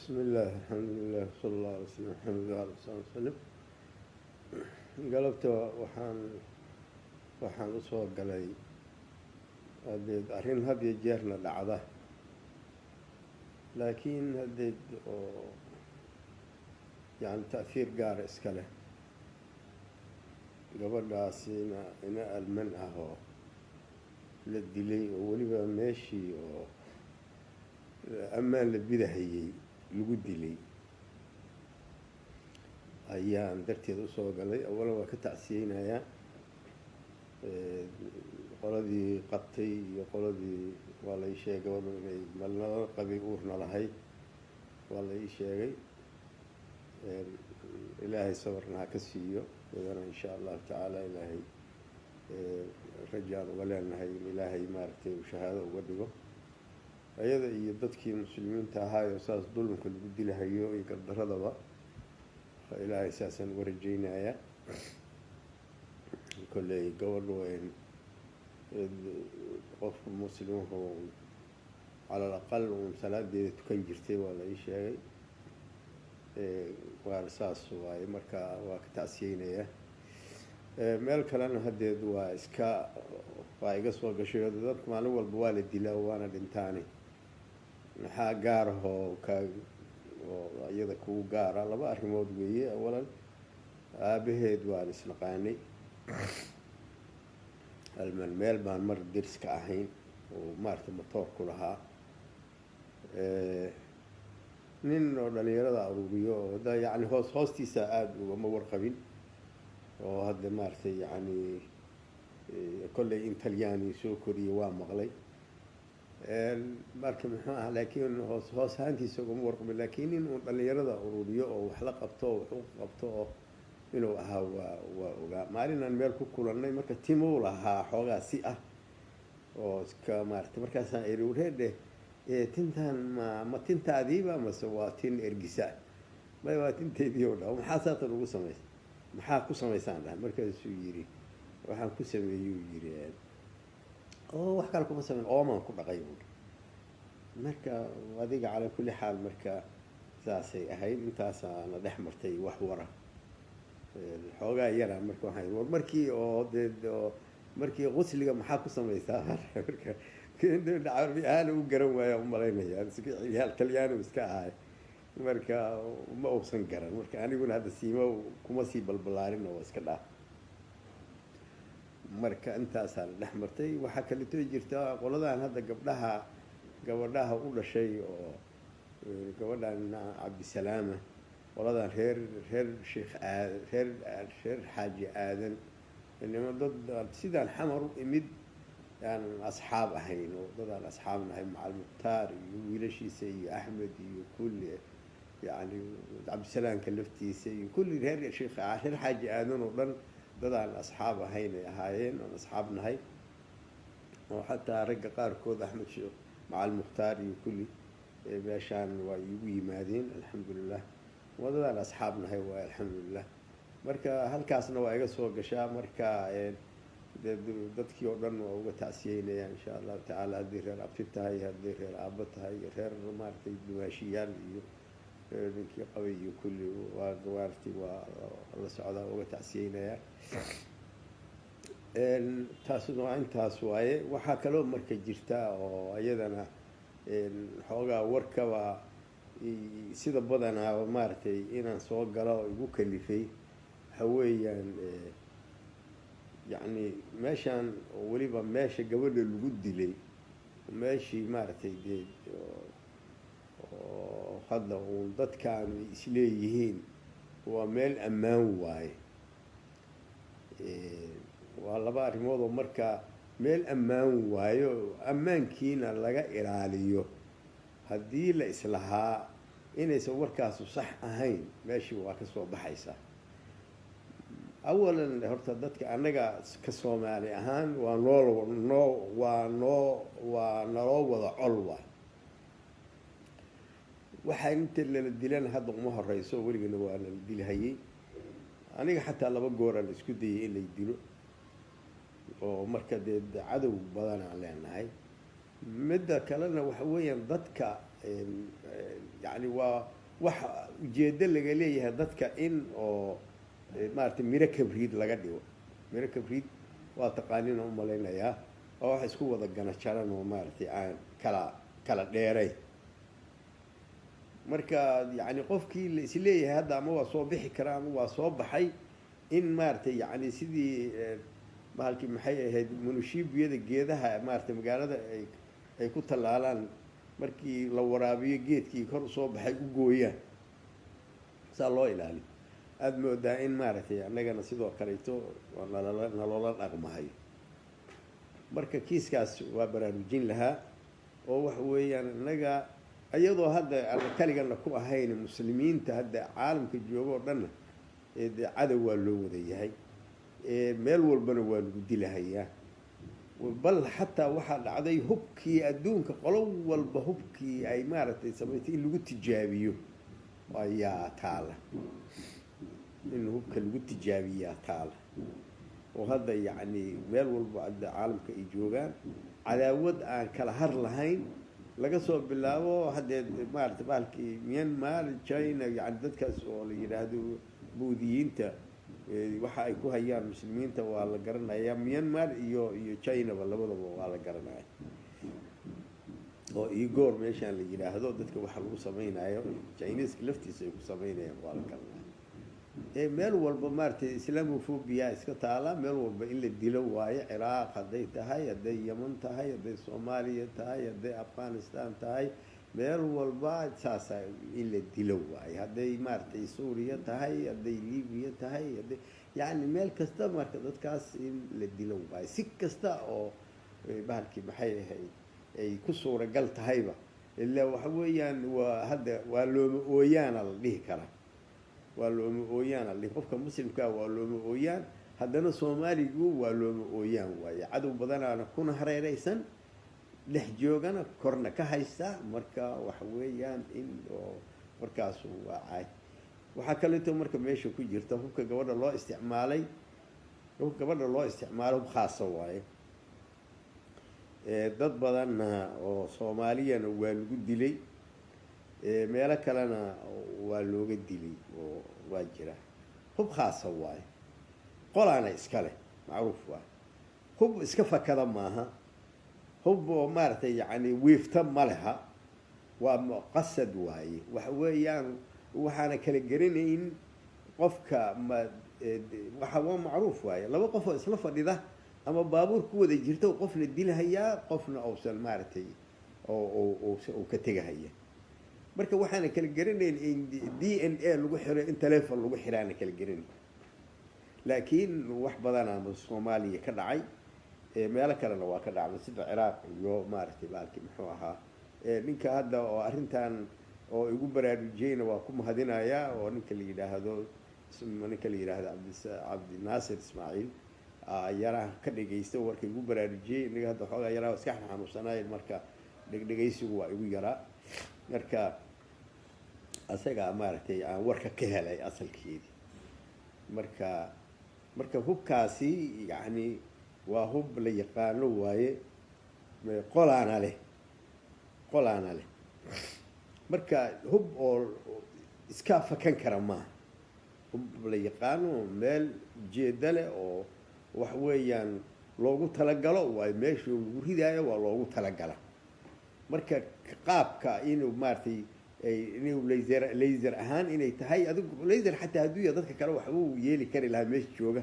بسم الله الحمد لله صلى الله عليه وسلم محمد وعلى آله وسلم galabta waxaan usoo galay hadeed arrin had iyo jeerna dhacda laakiin hadeed oo yani ta'hiir gaara iska leh gabadhaasina ina alman ah oo la dilay oo weliba meeshii oo ammaan la bidahayay lagu dilay ayaan darteed usoo galay awalan waa ka tacsiyeynayaa qoladii qabtay iyo qoladii waa la ii sheegay gabadhu inay malnala qabay uurna lahayd waa la ii sheegay ilaahay sabarna ha ka siiyo iyadana insha allahu tacaala ilaahay rajaan uga leenahay in ilaahay maaragtay uu shahaado uga dhigo ayada iyo dadkii muslimiinta ahaayo saas dulunka lagu dilahayo iyo gardaradaba ilaahay saasaan uga rajaynayaa kolley gabadhu qofka muslimka cala alaqal uun salaadeeda tukan jirtay waa la ii sheegay waana saas waaye marka waa ka tacsiyeynayaa meel kalena hadeed waa iga soo gashay dadka maalin walba waa la dilaa waana dhintaani maxaa gaarahoo oo iyada kugu gaara laba arrimood weeye awalan aabaheed waan isnaqaanay alman meel baan mar deriska ahayn oo maaragtay matoor ku lahaa nin oo dhalinyarada aruuriyo oo da yacni hoostiisa aada ugama warqabin oo hadda maaragtay yacni kolley in talyaani soo koriye waa maqlay marka muxuu ah laakiin hoos ahaantiisa ugama warqabin laakiin in uu dhalinyarada ururiyo oo wax la qabto oo wax u qabto oo inuu ahaa waa ogaa maalinaan meel ku kulannay marka timuu lahaa xoogaa si ah oo iska maaragtay markaasaan iri wareedhe tintaan ma tintaadiiba mase waa tin ergisa may waa tinteedii oo dhaho maxaa saatan ugu samaysay maxaa ku samaysaan dhaha markaasuu yidhi waxaan ku sameeyuu yidhi oo wax kale kuma sameyn oomaan ku dhaqay buui marka adiga calaa kulli xaal marka saasay ahayd intaasaana dhex martay wax wara xoogaa yara marka waxaan war markii oo dee markii qusliga maxaa ku samaysaa marka carabi ahaan u garan waaya umalaynaya yaal talyaani iska ahay marka ma uusan garan marka aniguna hadda siima kuma sii balbalaarin oo iska dhaaf marka intaasaa la dhex martay waxaa kaleetoo jirta qoladan hadda gabadhaha u dhashay oo gabadhan cabdisalaama qoladan reer sheekh reer xaaji aadan nima dad sidaan xamar u imid aan asxaab ahayn oo dadaan asxaab nahay macal mukhtaar iyo wiilashiisa iyo axmed iyo kulli yani cabdisalaamka laftiisa iyo kulli reer xaaji aadan oo dhan dadaan asxaab ahayn ay ahaayeen oon asxaab nahay oo xataa ragga qaarkood axmed sheekh macal mukhtaar iyo kulli meeshaan waa iigu yimaadeen alxamdulilah waa dadaan asxaab nahay waay alxamdulilah marka halkaasna waa iga soo gashaa marka dadkii oo dhan waa uga tacsiyeynayaa insha allahu tacaala haddii reer abti tahay haddii reer aabo tahay reer maaragtay dumaashiyaal iyo ninkii qabay iyo kulli waa gawaartii waa la socdaa uga tacsiyeynayaa taasna waa intaas waaye waxaa kaloo marka jirta oo iyadana xoogaa warkaba sida badanaa maaragtay inaan soo galo oo igu kalifay waxa weeyaan yacni meeshaan weliba meesha gabadha lagu dilay meeshii maaragtay dee oo hadda uun dadkaan isleeyihiin waa meel ammaan waaye waa laba arrimood oo marka meel ammaan waayo ammaankiina laga ilaaliyo haddii la islahaa inaysan warkaasu sax ahayn meeshii waa ka soo baxaysaa awalan horta dadka annaga ka soomaali ahaan waa naloo wada col waay waxaa inta lala dilana hadda uma horeyso weligana waa lala dilhayay aniga xataa 2 gooraan isku dayay in lay dilo oo marka dee cadow badanaan leenahay midda kalena waxa weeyaan dadka yani waa wax ujeeddo laga leeyahay dadka in oo maaragtay miro kabriid laga dhigo. miro kabriid waa taqaaniina umalaynayaa, waa wax isku wada gana jaran oo maaragtay aan kala dheeray. marka yani qofkii la isleeyahay hadda ama waa soo bixi karaa ama waa soo baxay, in maaragtay yani sidii bahalkii maxay ahayd munushiibiyada geedaha maaragtay magaalada ay ku tallaalaan, markii la waraabiyo geedkii kor usoo baxay u gooyaan, saa loo ilaaliyo. aada moodaa in maaragtay annagana sidoo kaleeto naloola dhaqmahay. marka kiiskaas waa baraarujin lahaa, oo waxa weeyaan innaga iyadoo hadda aan kaligana ku ahayn muslimiinta hadda caalamka jooga oo dhanna de cadow waa loo wada yahay, meel walbana waa lagu dilahayaa. bal xataa waxaa dhacday hubkii adduunka qolo walba hubkii ay maaragtay samaysay in lagu tijaabiyo ayaa taala, in hubka lagu tijaabiyaa taala. oo hadda yacni meel walba hadda caalamka ay joogaan cadaawad aan kala har lahayn, laga soo bilaabo haddee maaragtay bahalkii Myanmar, China, yani dadkaas oo la yidhaahdo buudiyiinta waxa ay ku hayaan muslimiinta waa la garanayaa. Myanmar iyo Chinaba labadaba waa la garanaya. oo Uyghur meeshaan la yidhaahdo dadka waxa lagu samaynayo Chinese laftiisa ay ku samaynayaan waa la garanaya. meel walba maaragtay islamophobia iska taala, meel walba in la dilo waayo. Ciraaq hadday tahay, hadday Yemen tahay, hadday Soomaaliya tahay, hadday Afghanistan tahay, meel walba saasa in la dilo waayo. hadday maaragtay Suuriya tahay, hadday Libiya tahay, hadday yani meel kasta marka dadkaas in la dilo waayo. si kasta oo bahalkii maxay ahayd ay ku suuragal tahayba, ilaa waxa weeyaan waa hadda waa looma ooyaana la dhihi karaa. waa looma ooyaan alli qofka muslimkaa waa looma ooyaan, haddana Soomaaligu waa looma ooyaan waaye. cadow badanaana kuna hareeraysan, dhex joogana korna ka haysta. marka waxa weeyaan in oo markaasu waa caay. waxaa kaleeto marka meesha ku jirta hubka gabadha loo isticmaalay, hubka gabadha loo isticmaalo hub khaasa waaye. dad badanna oo Soomaaliyana waa lagu dilay, meelo kalena waa looga dilay oo waa jira. hub khaasa waaye, qolaana iska leh, macruuf waaye. hub iska fakada maaha, hub oo maaragtay yani wiifta ma leha, waa muqasad waaye. waxa weeyaan waxaana kala garanayn qofka waxa waa macruuf waaye. laba qof oo isla fadhida ama baabuur ku wada jirta, qofna dilhayaa qofna uusan maaragtay oo ka tegahaya. marka waxaana kala garanayn in DNA lagu xiro, in telephone lagu xiraana kala garanayn. laakiin wax badan ama Soomaaliya ka dhacay, meelo kalena waa ka dhacday sida Ciraaq iyo maaragtay baalkii muxuu ahaa. ninka hadda oo arrintan oo igu baraarujiyeyna waa ku mahadinayaa, oo ninka la yidhaahdo Cabdi Naasir Ismaaciil yaraha ka dhegaysta warka igu baraarujiyey. inaga hadda xoogaa yaraha iska xanuunsanaayeen, marka dhegaysigu waa igu yaraa. marka asaga maaragtay aan warka ka helay asalkeedii. marka hubkaasi yani waa hub la yaqaano waaye, qolaana leh. marka hub oo iska fakan kara maaha, hub la yaqaano meel ujeeda leh oo wax weeyaan loogu talagalo waayo. meesha lagu ridaayo waa loogu talagala. marka qaabka inuu maaragtay inuu laser ahaan inay tahay, adigu laser xataa hadduu yahay dadka kale waxbuu yeeli kari lahaa meesha jooga,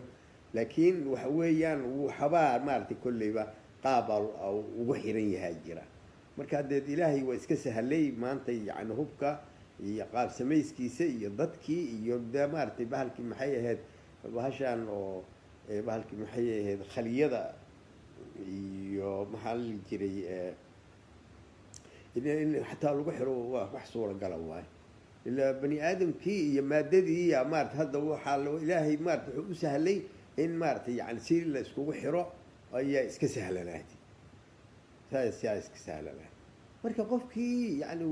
laakiin waxa weeyaan waxbaa maaragtay kolleyba qaabaa ugu xiran yahaa jira. marka haddee ilaahay waa iska sahlay maanta yani hubka iyo qaab samayskiisa iyo dadkii iyo de maaragtay bahalkii maxay ahayd bahashaan oo bahalkii maxay ahayd khaliyada iyo maxaa la jiray in xataa lagu xiro waa wax suuragala waaye. ilaa bani aadamkii iyo maadadii maarata hadda waxaa ilaahay maarata wuxuu u sahlay in maarata yani si la iskugu xiro ayaa iska sahlanaatay. yaa iska sahlanaatay. marka qofkii yani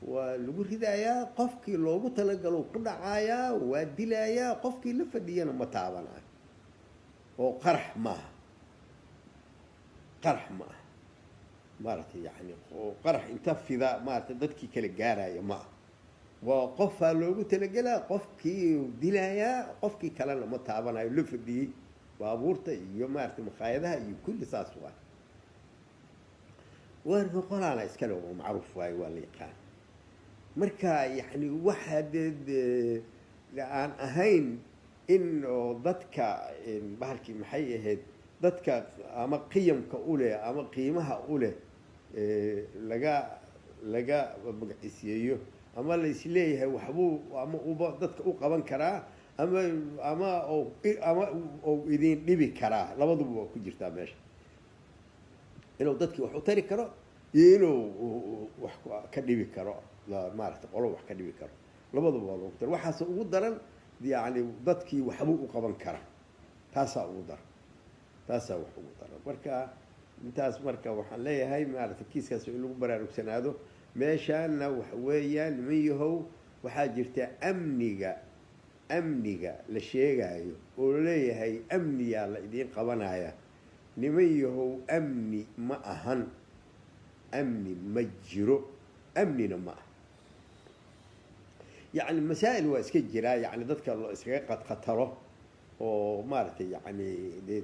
waa lagu ridayaa, qofkii loogu talagalo ku dhacayaa, waa dilayaa, qofkii la fadhiyana ma taabanayo. oo qarax maaha. maaragtay yani oo qarax inta fida maaragtay dadkii kala gaaraya ma aha waa qofaa loogu talagelaa qofkii dilayaa qofkii kalena ma taabanayo la fadhiyey baabuurta iyo maaragtay makhaayadaha iyo kulli saas waay waa qolaana iskale oo macruuf waaye waa la yaqaan marka yani waxa dee aan ahayn in oo dadka bahalkii maxay ahayd dadka ama qiyamka u leh ama qiimaha u leh laga magacisiyeeyo ama la isleeyahay waxbuu ama uba dadka u qaban karaa ama ou idin dhibi karaa labaduba waa ku jirtaa meesha inuu dadkii wax u tari karo iyo inuu wax ka dhibi karo maaragtay qolo wax ka dhibi karo labaduba waa loogu tara waxaase ugu daran yani dadkii waxbuu u qaban karaa taasaa ugu daran taasaa wax ugu daran marka intaas marka waxaan leeyahay maaragtay kiiskaas in lagu baraarugsanaado meeshaana waxa weeyaan niman yahow waxaa jirta amniga la sheegaayo oo laleeyahay amniyaa la idiin qabanaya niman yahow amni ma ahan amni ma jiro amnina ma aha yani masaa'il waa iska jiraa yani dadka lo iskaga qadqatalo oo maaragtay yani de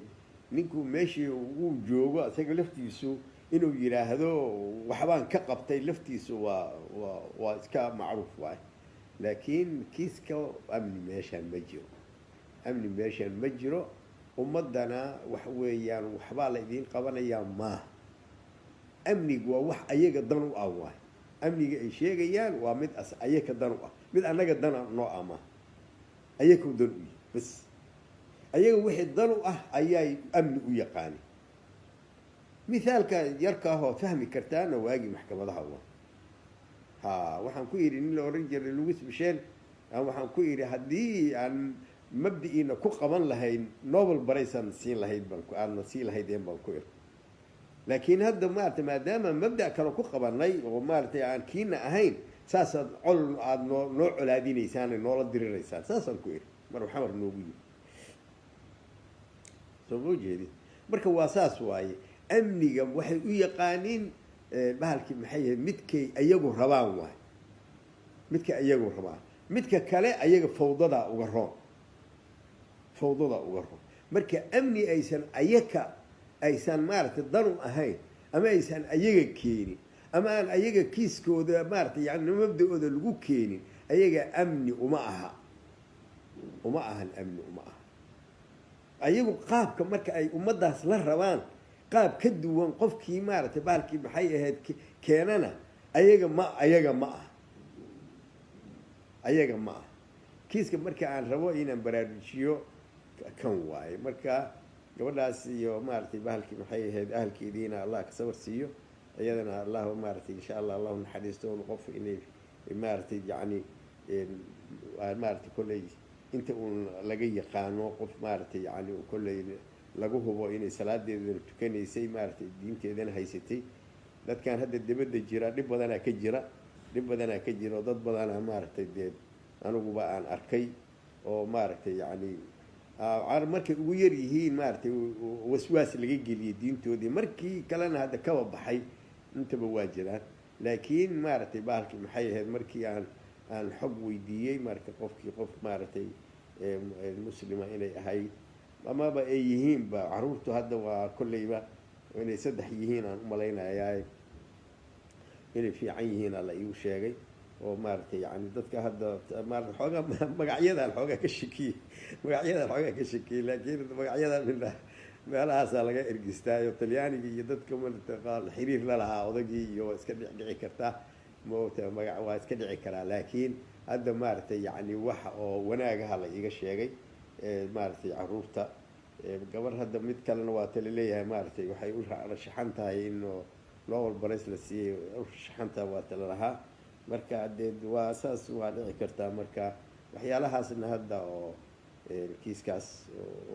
ninku meeshii uu joogo isaga laftiisu inuu yidhaahdo waxbaan ka qabtay laftiisu waa iska macruuf waay laakiin kiiska amni meeshaan ma jiro amni meeshaan ma jiro ummaddana waxa weeyaan waxbaa la idiin qabanayaa maaha amnigu waa wax ayaga dan u ah waay amniga ay sheegayaan waa mid ayaga dan u ah mid annaga dana noo ah maaha ayagu dan u yihi bas ayaga wixii dan u ah ayay amni u yaqaani mithaalka yarkaahoo fahmi kartaana waagii maxkamadaha wa waxaan ku idhi nin la odhan jiray louis michel waxaan ku idhi haddii aan mabdi'iina ku qaban lahayn nobel baraysan siin lahayd aadna siin lahaydeen baan ku iri laakiin hadda maarata maadaama mabda' kale ku qabanay oo maaratay aan kiina ahayn saasaad col aada noo colaadinaysaan noola diriraysaan saasaan ku iri mar xamar noogu yimi soo ma jeedin marka waa saas waaye amniga waxay u yaqaaniin bahalkii maxay yahay midkay ayagu rabaan waay midka ayagu rabaan midka kale ayaga fawdadaa uga roon marka amni aysan maaragtay danu ahayn ama aysan ayaga keenin ama aan ayaga kiiskooda maaratay yani mabda-ooda lagu keenin ayaga amni uma ahan amni uma aha ayagu qaabka marka ay ummaddaas la rabaan qaab ka duwan qofkii maaragtay bahalkii maxay ahayd keenana ayaga ma aha kiiska marka aan rabo inaan baraarujiyo kan waaye marka gabadhaas iyo maaragtay bahalkii maxay ahayd ahalkeediina allah ka sabar siiyo iyadana allah maaragtay insha allah allahu naxariisto un qof inay maaragtay yani maaragtay kolley inta uun laga yaqaano qof maaragtay yani kolley lagu hubo inay salaadeedana tukanaysay maaragtay diinteedana haysatay dadkan hadda dibadda jira dhib badanaa ka jira oo dad badanaa maaragtay dee aniguba aan arkay oo maaragtay yani markay ugu yar yihiin maaragtay waswaas laga geliyay diintoodii markii kalena hadda kaba baxay intaba waa jiraan laakiin maaragtay bahalkii maxay ahayd markii aan xog weydiiyey marka qofkii qof maaragtay muslima inay ahayd amaba ay yihiinba caruurtu hadda waa kolleyba inay 3 yihiin aan u malaynayaa inay fiican yihiin alla iigu sheegay oo maaragtay yani dadka hadda maaragtay xoogaa magacyadan xoogaa ka shakiyey laakiin magacyada meelahaasaa laga ergistaayo talyaaniga iyo dadka maaragtay xiriir la lahaa odagii iyo waa iska dhici kartaa maogta magac waa iska dhici karaa laakiin hadda maaragtay yani waxa oo wanaagaha la iiga sheegay maaragtay caruurta gabar hadda mid kalena waa tala leeyahay maaragtay waxay u rashaxan tahay in nobel prize la siiyey u rashaxantaha waa tala lahaa marka dee waa saas waa dhici kartaa marka waxyaalahaasna hadda oo kiiskaas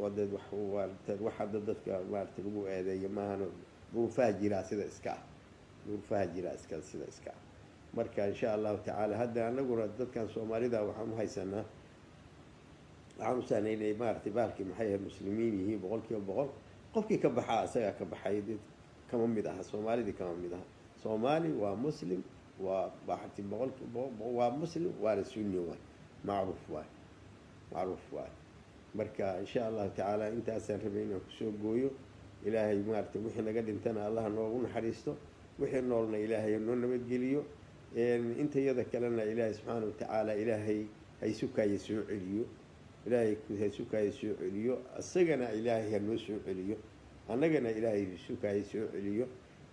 wadeed wax hadda dadka maaragtay lagu eedeeyo maahan duruufaha jiraa sida iska ah marka insha allahu tacaala hadda anaguna dadkan soomaalida waxaan uhaysanaa waxaan usahnay inay maaragtay bahalkii maxay ahayd muslimiin yihiin 100% qofkii ka baxaa isagaa ka baxay kama mid aha soomaalidii kama mid aha soomaali waa muslim waa baxti waa muslim waana sunni waay macruuf waay marka insha allahu tacaala intaasaan rabay inaan kusoo gooyo ilaahay maaragtay wixii naga dhintana allah noogu naxariisto wixii noolna ilaahay noo nabadgeliyo inta yada kalena ilaahay subxaana watacaala ilaahay haysukaayo soo celiyo ilaahay haysukaayo soo celiyo isagana ilaahay hanoo soo celiyo annagana ilaahay haysukaayo soo celiyo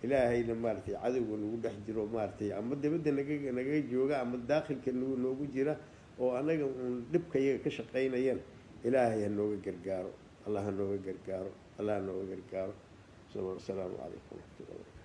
ilaahayna maaragtay cadowga nagu dhex jiro maaragtay ama dabadda nagaga jooga ama daakilka noogu jira oo annaga uun dhibka iyaga ka shaqaynayaan ilaahay hanooga gargaaro allah hanooga gargaaro allah hanooga gargaaro asalaamu calaykum waraxmatullahi